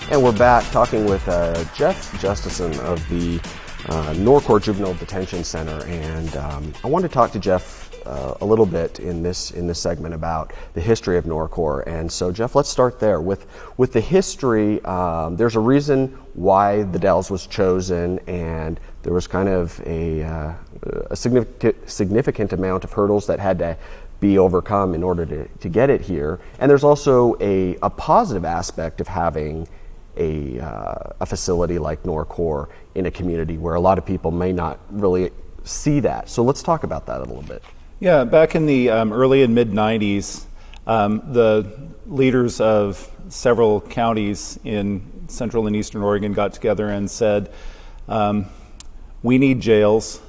And we're back talking with Jeff Justesen of the NORCOR Juvenile Detention Center, and I want to talk to Jeff a little bit in this segment about the history of NORCOR. And so, Jeff, let's start there with the history. There's a reason why the Dells was chosen, and there was kind of a significant amount of hurdles that had to be overcome in order to get it here. And there's also a positive aspect of having a facility like NORCOR in a community where a lot of people may not really see that. So let's talk about that a little bit. Yeah, back in the early and mid-90s, the leaders of several counties in central and eastern Oregon got together and said, we need jails.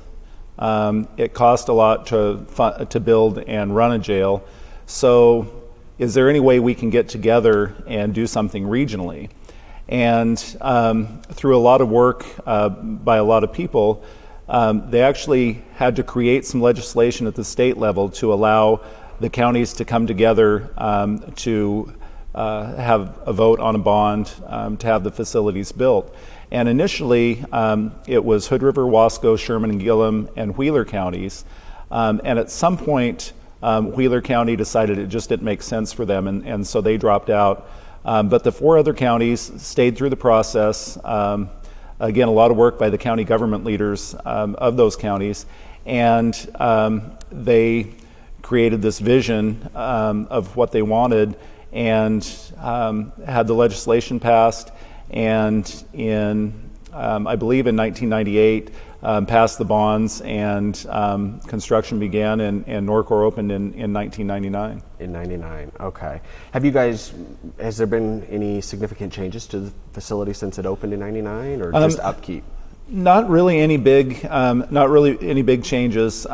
It costs a lot to build and run a jail. So is there any way we can get together and do something regionally? And through a lot of work by a lot of people, they actually had to create some legislation at the state level to allow the counties to come together to have a vote on a bond to have the facilities built. And initially, it was Hood River, Wasco, Sherman and Gillum, and Wheeler counties. And at some point, Wheeler County decided it just didn't make sense for them, and so they dropped out. But the four other counties stayed through the process. Again, a lot of work by the county government leaders of those counties, and they created this vision of what they wanted and had the legislation passed, and I believe in 1998 passed the bonds, and construction began, and NORCOR opened in 1999. In 99, okay. Has there been any significant changes to the facility since it opened in 99, or just upkeep? Not really any big changes,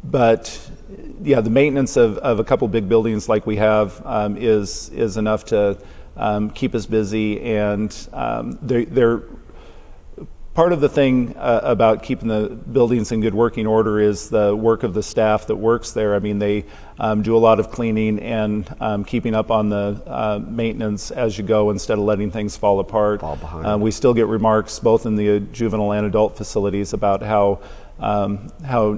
but yeah, the maintenance of a couple big buildings like we have is enough to keep us busy, and they're part of the thing about keeping the buildings in good working order is the work of the staff that works there. I mean, they do a lot of cleaning and keeping up on the maintenance as you go instead of letting things fall apart. Fall behind. We still get remarks both in the juvenile and adult facilities about how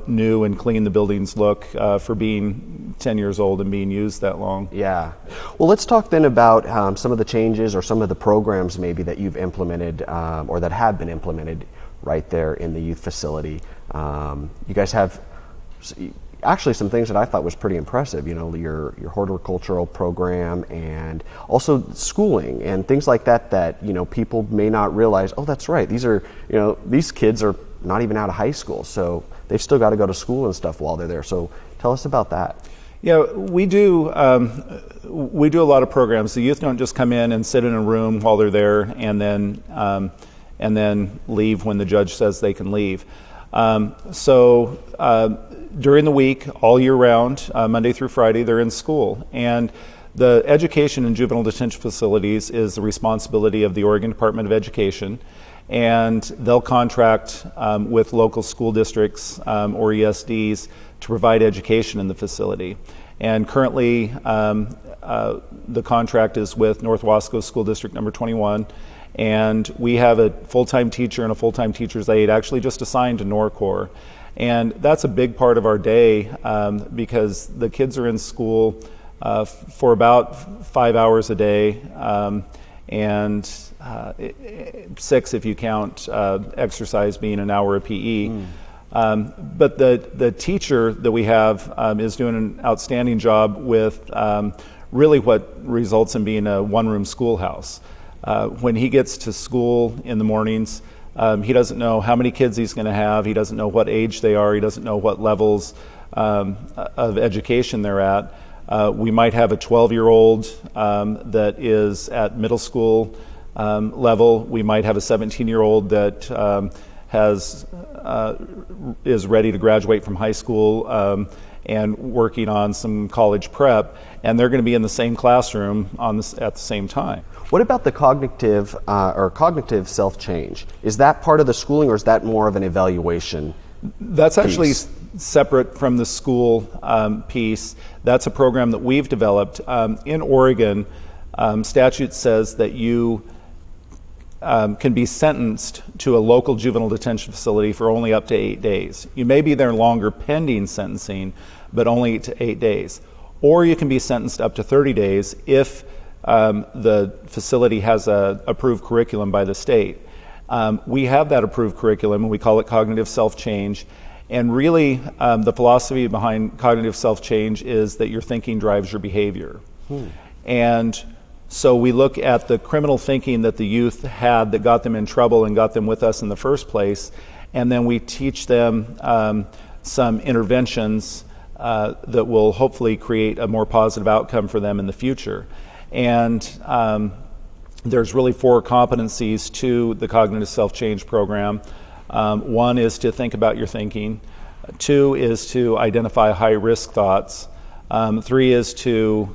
new and clean the buildings look for being 10 years old and being used that long. Yeah. Well, let's talk then about some of the changes or some of the programs maybe that you've implemented or that have been implemented right there in the youth facility. You guys have actually some things that I thought was pretty impressive, you know, your horticultural program, and also schooling and things like that, you know, people may not realize, oh, that's right, these kids are not even out of high school, so they've still got to go to school and stuff while they're there. So tell us about that. Yeah, we do a lot of programs. The youth don't just come in and sit in a room while they're there and then leave when the judge says they can leave. So during the week, all year round, Monday through Friday, they're in school. And the education in juvenile detention facilities is the responsibility of the Oregon Department of Education, and they'll contract with local school districts or ESDs to provide education in the facility. And currently, the contract is with North Wasco School District number 21, and we have a full-time teacher and a full-time teacher's aide actually just assigned to NORCOR. And that's a big part of our day because the kids are in school for about 5 hours a day, and 6 if you count exercise being an hour of PE. But the teacher that we have is doing an outstanding job with really what results in being a one-room schoolhouse. When he gets to school in the mornings, he doesn't know how many kids he's going to have. He doesn't know what age they are. He doesn't know what levels of education they're at. We might have a 12-year-old that is at middle school level. We might have a 17-year-old that is ready to graduate from high school and working on some college prep, and they're going to be in the same classroom at the same time. What about the cognitive self-change? Is that part of the schooling, or is that more of an evaluation? That's actually separate from the school piece. That's a program that we've developed. In Oregon, statute says that you can be sentenced to a local juvenile detention facility for only up to 8 days. You may be there longer pending sentencing, but only to 8 days. Or you can be sentenced up to 30 days if the facility has an approved curriculum by the state. We have that approved curriculum, and we call it cognitive self-change. And really, the philosophy behind cognitive self-change is that your thinking drives your behavior. And so we look at the criminal thinking that the youth had that got them in trouble and got them with us in the first place, and then we teach them some interventions that will hopefully create a more positive outcome for them in the future. And there's really 4 competencies to the cognitive self-change program. 1 is to think about your thinking. 2 is to identify high-risk thoughts. 3 is to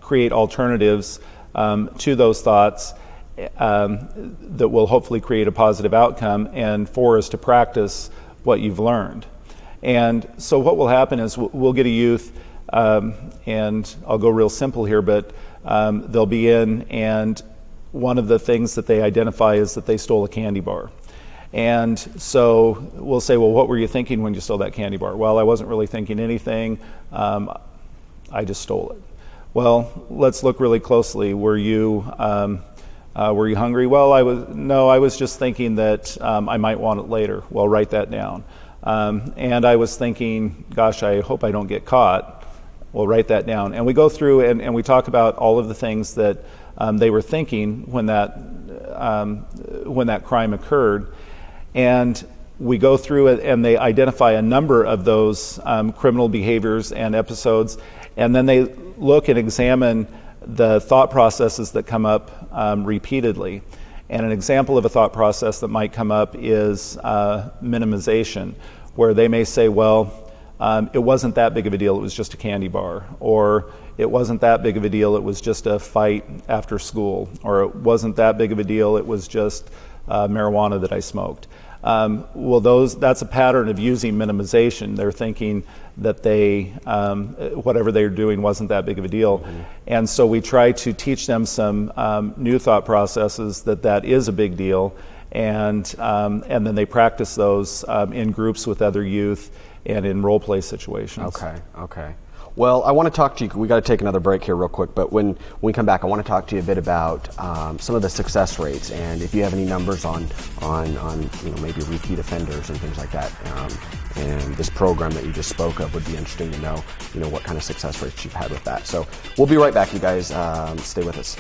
create alternatives to those thoughts that will hopefully create a positive outcome. And 4 is to practice what you've learned. And so what will happen is we'll get a youth, and I'll go real simple here, but they'll be in, and one of the things that they identify is that they stole a candy bar. And so we'll say, well, what were you thinking when you stole that candy bar? Well, I wasn't really thinking anything. I just stole it. Well, let's look really closely. Were you hungry? Well, I was just thinking that I might want it later. Well, write that down. And I was thinking, gosh, I hope I don't get caught. Well, write that down. And we go through and we talk about all of the things that they were thinking when that crime occurred. And we go through it, and they identify a number of those criminal behaviors and episodes, and then they look and examine the thought processes that come up repeatedly. And an example of a thought process that might come up is minimization, where they may say, well, it wasn't that big of a deal, it was just a candy bar. Or it wasn't that big of a deal, it was just a fight after school. Or it wasn't that big of a deal, it was just marijuana that I smoked. Well, that's a pattern of using minimization. They're thinking that whatever they're doing wasn't that big of a deal. Mm-hmm. And so we try to teach them some new thought processes that is a big deal, and then they practice those in groups with other youth and in role play situations. Okay. Well, I want to talk to you. We got to take another break here real quick, but when we come back, I want to talk to you a bit about some of the success rates, and if you have any numbers on maybe repeat offenders and things like that. And this program that you just spoke of would be interesting to know what kind of success rates you've had with that. So we'll be right back, you guys. Stay with us.